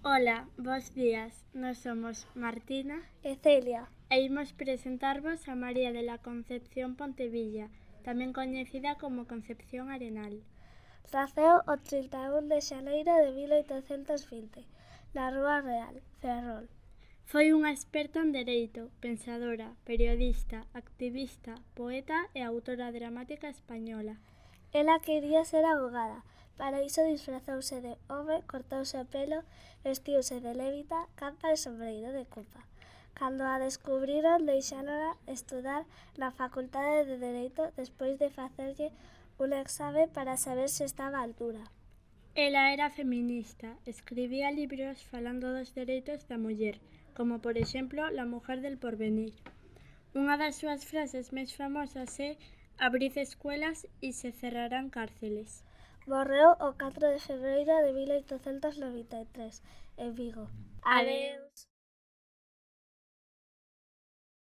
Ola, bos días. Nós somos Martina e Celia. e imos presentarvos a María de la Concepción Pontevilla, tamén coñecida como Concepción Arenal. Naceu o 31 de xaneiro de 1820, na Rúa Real, Ferrol. Foi unha experta en dereito, pensadora, periodista, activista, poeta e autora dramática española. Ela quería ser avogada, para iso disfrazouse de home, cortouse o pelo, vestiuse de levita, capa e sombreiro de copa. Cando a descubriron, deixárona estudar na Facultade de Dereito despois de facerlle un exame para saber se estaba á altura. Ela era feminista, escribía libros falando dos dereitos da muller, como por exemplo La mujer del porvenir. Unha das súas frases máis famosas é «Abrid escuelas e se cerrarán cárceles». Morreu o 4 de febreiro de 1893, en Vigo. Adeus.